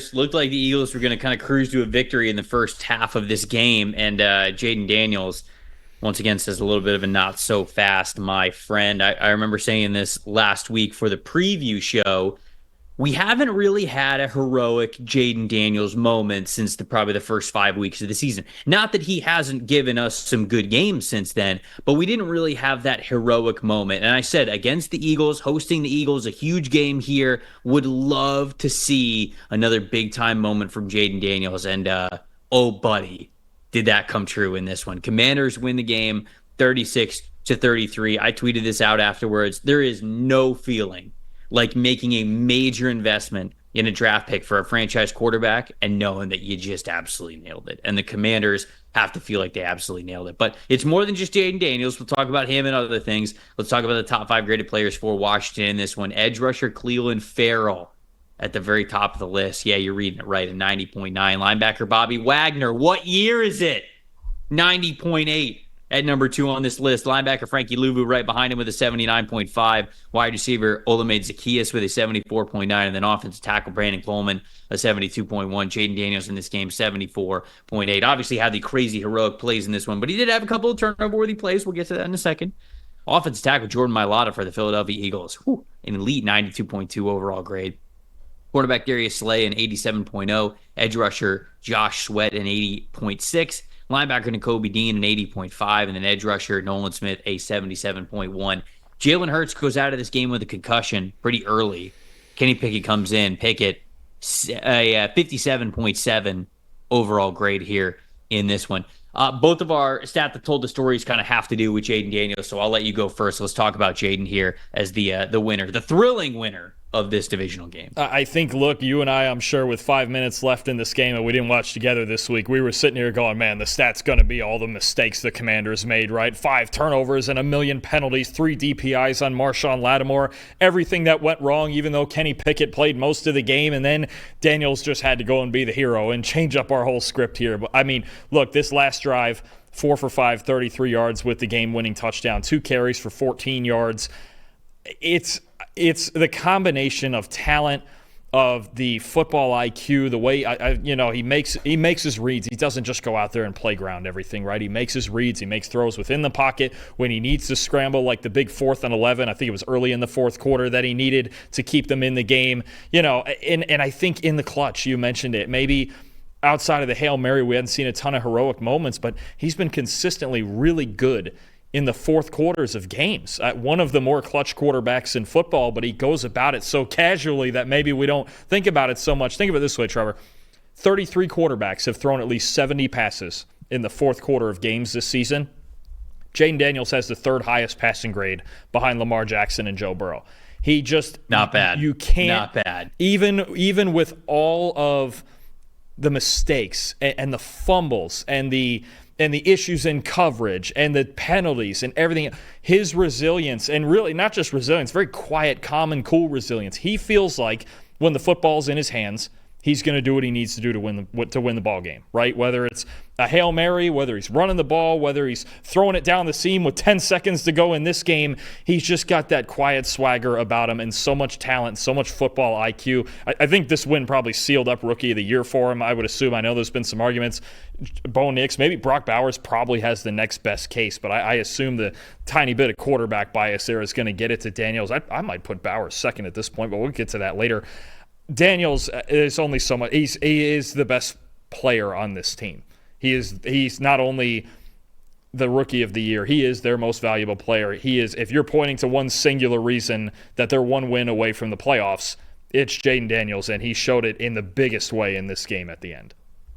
Commanders. Looked like the Eagles were going to kind of cruise to a victory in the first half of this game. And Jayden Daniels, once again, says a little bit of a not so fast, my friend. I remember saying this last week for the preview show. We haven't really had a heroic Jayden Daniels moment since probably the first 5 weeks of the season. Not that he hasn't given us some good games since then, but we didn't really have that heroic moment. And I said, against the Eagles, hosting the Eagles, a huge game here, would love to see another big-time moment from Jayden Daniels. And, oh, buddy, did that come true in this one. Commanders win the game 36-33. I tweeted this out afterwards. There is no feeling like making a major investment in a draft pick for a franchise quarterback and knowing that you just absolutely nailed it. And the Commanders have to feel like they absolutely nailed it. But it's more than just Jayden Daniels. We'll talk about him and other things. Let's talk about the top 5 graded players for Washington in this one. Edge rusher Clelin Ferrell at the very top of the list. Yeah, you're reading it right, a 90.9. Linebacker Bobby Wagner. What year is it? 90.8. At number 2 on this list, linebacker Frankie Luvu right behind him with a 79.5. Wide receiver Olamide Zaccheaus with a 74.9. And then offensive tackle Brandon Coleman, a 72.1. Jayden Daniels in this game, 74.8. Obviously had the crazy heroic plays in this one, but he did have a couple of turnover-worthy plays. We'll get to that in a second. Offensive tackle Jordan Mailata for the Philadelphia Eagles. Whew, an elite 92.2 overall grade. Quarterback Darius Slay, an 87.0. Edge rusher Josh Sweat, an 80.6. Linebacker Nakobe Dean, an 80.5, and then edge rusher Nolan Smith, a 77.1. Jalen Hurts goes out of this game with a concussion pretty early. Kenny Pickett comes in. Pickett, a 57.7 overall grade here in this one. Both of our stats that told the stories kind of have to do with Jayden Daniels, so I'll let you go first. Let's talk about Jayden here as the winner, the thrilling winner of this divisional game. I think, look, you and I'm sure with 5 minutes left in this game that we didn't watch together this week, we were sitting here going, man, the stat's going to be all the mistakes the Commanders made, right? 5 turnovers and a million penalties, 3 DPIs on Marshawn Lattimore, everything that went wrong, even though Kenny Pickett played most of the game, and then Daniels just had to go and be the hero and change up our whole script here. But I mean, look, this last drive, 4 for 5, 33 yards with the game-winning touchdown, 2 carries for 14 yards. It's the combination of talent, of the football IQ, the way he makes his reads. He doesn't just go out there and playground everything, right? He makes his reads. He makes throws within the pocket when he needs to scramble, like the big 4th and 11. I think it was early in the fourth quarter that he needed to keep them in the game. And I think in the clutch, you mentioned it, maybe outside of the Hail Mary, we hadn't seen a ton of heroic moments, but he's been consistently really good in the fourth quarters of games. One of the more clutch quarterbacks in football, but he goes about it so casually that maybe we don't think about it so much. Think of it this way, Trevor. 33 quarterbacks have thrown at least 70 passes in the fourth quarter of games this season. Jayden Daniels has the 3rd highest passing grade behind Lamar Jackson and Joe Burrow. He just... Not bad. You can't... Not bad. Even with all of the mistakes and the fumbles and the issues in coverage and the penalties and everything, his resilience, and really not just resilience, very quiet, calm, and cool resilience. He feels like when the football's in his hands, he's going to do what he needs to do to win the ball game, right? Whether it's a Hail Mary, whether he's running the ball, whether he's throwing it down the seam with 10 seconds to go in this game, he's just got that quiet swagger about him and so much talent, so much football IQ. I think this win probably sealed up Rookie of the Year for him, I would assume. I know there's been some arguments. Bo Nix, maybe Brock Bowers probably has the next best case, but I assume the tiny bit of quarterback bias there is going to get it to Daniels. I might put Bowers second at this point, but we'll get to that later. Daniels is only so much. He is the best player on this team. He's not only the Rookie of the Year, he is their most valuable player. He is, if you're pointing to one singular reason that they're one win away from the playoffs, it's Jayden Daniels, and he showed it in the biggest way in this game at the end.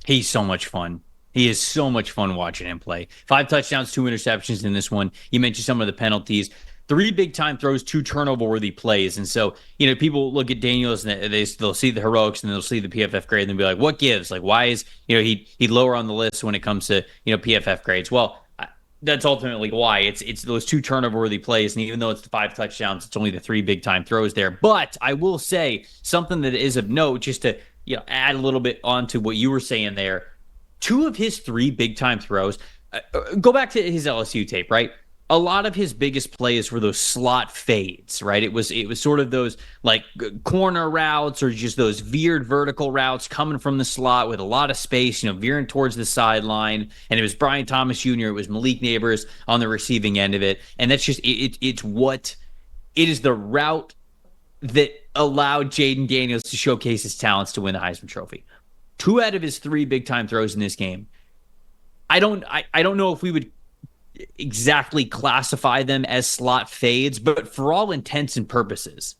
He's so much fun. He is so much fun watching him play. 5 touchdowns, 2 interceptions in this one. You mentioned some of the penalties. 3 big-time throws, 2 turnover-worthy plays. And so, people look at Daniels and they'll see the heroics and they'll see the PFF grade and they'll be like, what gives? Like, why is, he lower on the list when it comes to, PFF grades? Well, that's ultimately why. It's those 2 turnover-worthy plays. And even though it's the 5 touchdowns, it's only the 3 big-time throws there. But I will say something that is of note, just to add a little bit onto what you were saying there. 2 of his 3 big-time throws, go back to his LSU tape, right? a lot of his biggest plays were those slot fades, right? It was sort of those like corner routes or just those veered vertical routes coming from the slot with a lot of space, veering towards the sideline. And it was Brian Thomas Jr., it was Malik Neighbors on the receiving end of it. And that's just it is the route that allowed Jayden Daniels to showcase his talents to win the Heisman Trophy. 2 out of his 3 big time throws in this game. I don't know if we would exactly classify them as slot fades, but for all intents and purposes,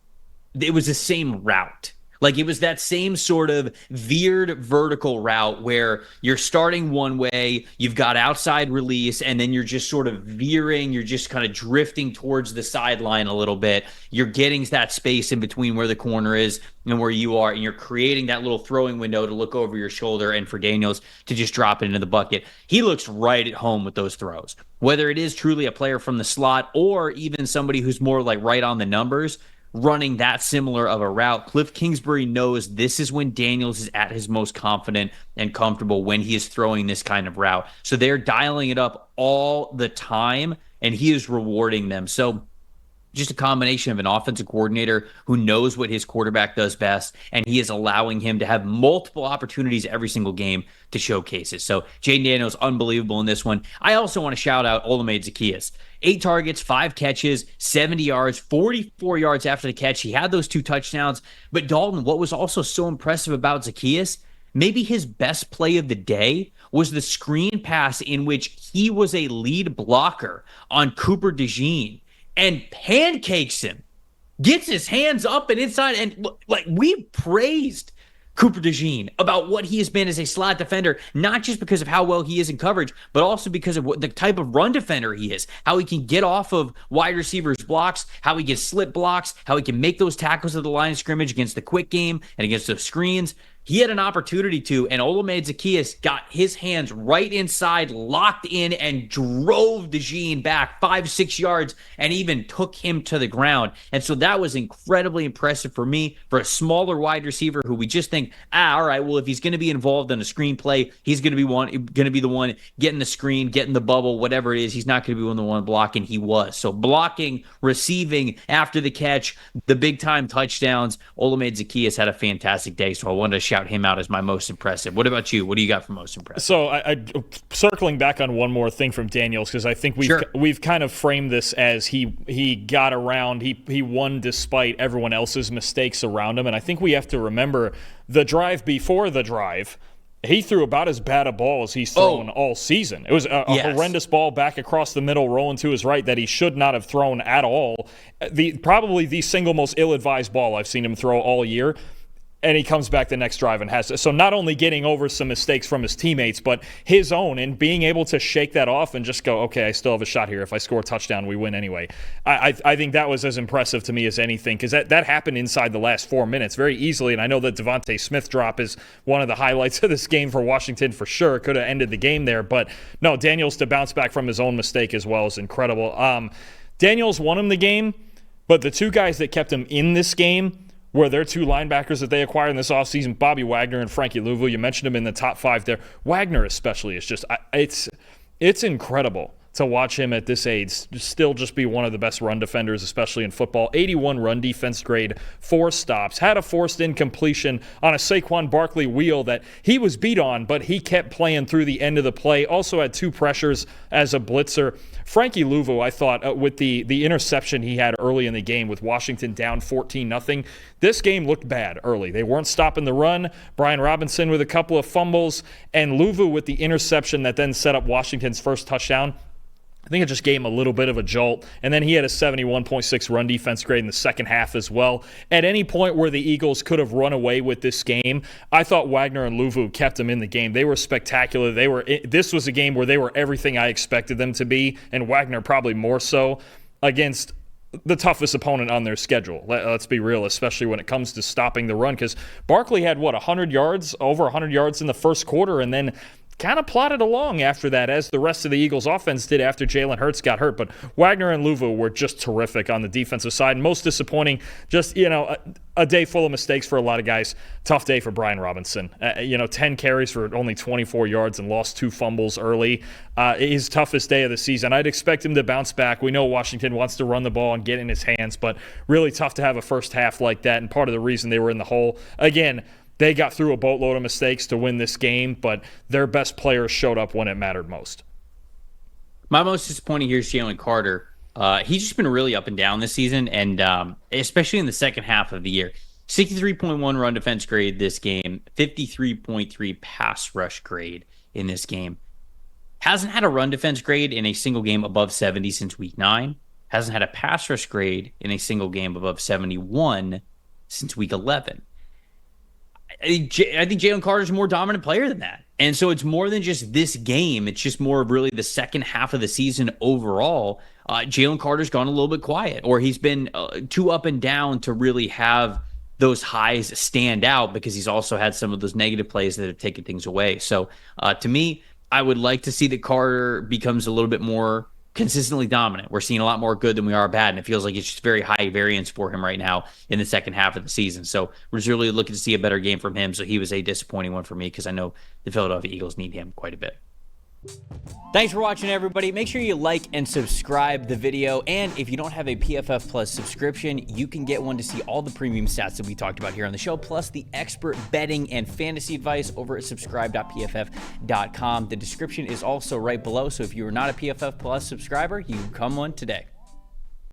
it was the same route. Like it was that same sort of veered vertical route where you're starting one way, you've got outside release, and then you're just sort of veering, you're just kind of drifting towards the sideline a little bit. You're getting that space in between where the corner is and where you are, and you're creating that little throwing window to look over your shoulder and for Daniels to just drop it into the bucket. He looks right at home with those throws. Whether it is truly a player from the slot or even somebody who's more like right on the numbers, running that similar of a route, Cliff Kingsbury knows this is when Daniels is at his most confident and comfortable when he is throwing this kind of route. So they're dialing it up all the time, and he is rewarding them. So just a combination of an offensive coordinator who knows what his quarterback does best, and he is allowing him to have multiple opportunities every single game to showcase it. So Jayden Daniels, unbelievable in this one. I also want to shout out Olamide Zaccheaus. 8 targets, 5 catches, 70 yards, 44 yards after the catch. He had those 2 touchdowns. But Dalton, what was also so impressive about Zaccheaus, maybe his best play of the day was the screen pass in which he was a lead blocker on Cooper DeJean and pancakes him, gets his hands up and inside. And like we praised Cooper DeJean about what he has been as a slot defender, not just because of how well he is in coverage, but also because of what the type of run defender he is, how he can get off of wide receivers' blocks, how he can slip blocks, how he can make those tackles at the line of scrimmage against the quick game and against those screens. He had an opportunity to, and Olamide Zaccheaus got his hands right inside, locked in, and drove DeJean back 5-6 yards and even took him to the ground. And so that was incredibly impressive for me, for a smaller wide receiver who we just think, all right, well, if he's going to be involved in a screen play, he's going to be the one getting the screen, getting the bubble, whatever it is. He's not going to be the one blocking. He was. So blocking, receiving after the catch, the big time touchdowns. Olamide Zaccheaus had a fantastic day, so I wanted to shout him out as my most impressive. What about you? What do you got for most impressive? So I circling back on one more thing from Daniels, because I think we've kind of framed this as he got around, he won despite everyone else's mistakes around him, and I think we have to remember the drive before the drive. He threw about as bad a ball as he's thrown all season. It was a horrendous ball back across the middle, rolling to his right that he should not have thrown at all. Probably the single most ill-advised ball I've seen him throw all year. And he comes back the next drive and has so not only getting over some mistakes from his teammates, but his own, and being able to shake that off and just go, okay, I still have a shot here. If I score a touchdown, we win anyway. I think that was as impressive to me as anything, because that happened inside the last 4 minutes very easily. And I know that Devontae Smith drop is one of the highlights of this game for Washington for sure. Could have ended the game there, but no, Daniels to bounce back from his own mistake as well is incredible. Daniels won him the game, but the 2 guys that kept him in this game were their 2 linebackers that they acquired in this offseason, Bobby Wagner and Frankie Louvu. You mentioned him in the top 5 there. Wagner especially is just it's incredible to watch him at this age still just be one of the best run defenders, especially in football. 81 run defense grade, 4 stops, had a forced incompletion on a Saquon Barkley wheel that he was beat on, but he kept playing through the end of the play. Also had 2 pressures as a blitzer. Frankie Louvu, I thought, with the interception he had early in the game with Washington down 14-0, this game looked bad early. They weren't stopping the run. Brian Robinson with a couple of fumbles, and Louvu with the interception that then set up Washington's first touchdown. I think it just gave him a little bit of a jolt. And then he had a 71.6 run defense grade in the second half as well. At any point where the Eagles could have run away with this game, I thought Wagner and Louvu kept them in the game. They were spectacular. This was a game where they were everything I expected them to be, and Wagner probably more so, against the toughest opponent on their schedule. Let's be real, especially when it comes to stopping the run, because Barkley had, 100 yards, over 100 yards in the first quarter, and then kind of plodded along after that, as the rest of the Eagles offense did after Jalen Hurts got hurt. But Wagner and Luvu were just terrific on the defensive side. Most disappointing, just, a day full of mistakes for a lot of guys. Tough day for Brian Robinson. 10 carries for only 24 yards and lost 2 fumbles early. His toughest day of the season. I'd expect him to bounce back. We know Washington wants to run the ball and get in his hands, but really tough to have a first half like that, and part of the reason they were in the hole. Again, they got through a boatload of mistakes to win this game, but their best players showed up when it mattered most. My most disappointing here is Jalen Carter. He's just been really up and down this season, and especially in the second half of the year. 63.1 run defense grade this game, 53.3 pass rush grade in this game. Hasn't had a run defense grade in a single game above 70 since week 9. Hasn't had a pass rush grade in a single game above 71 since week 11. I think Jalen Carter's a more dominant player than that. And so it's more than just this game. It's just more of really the second half of the season overall. Jalen Carter's gone a little bit quiet, or he's been too up and down to really have those highs stand out, because he's also had some of those negative plays that have taken things away. So to me, I would like to see that Carter becomes a little bit more consistently dominant. We're seeing a lot more good than we are bad, and it feels like it's just very high variance for him right now in the second half of the season. So we're just really looking to see a better game from him. So he was a disappointing one for me, because I know the Philadelphia Eagles need him quite a bit. Thanks for watching, everybody. Make sure you like and subscribe the video. And if you don't have a PFF Plus subscription, you can get one to see all the premium stats that we talked about here on the show, plus the expert betting and fantasy advice over at subscribe.pff.com. The description is also right below. So if you are not a PFF Plus subscriber, you can come one today.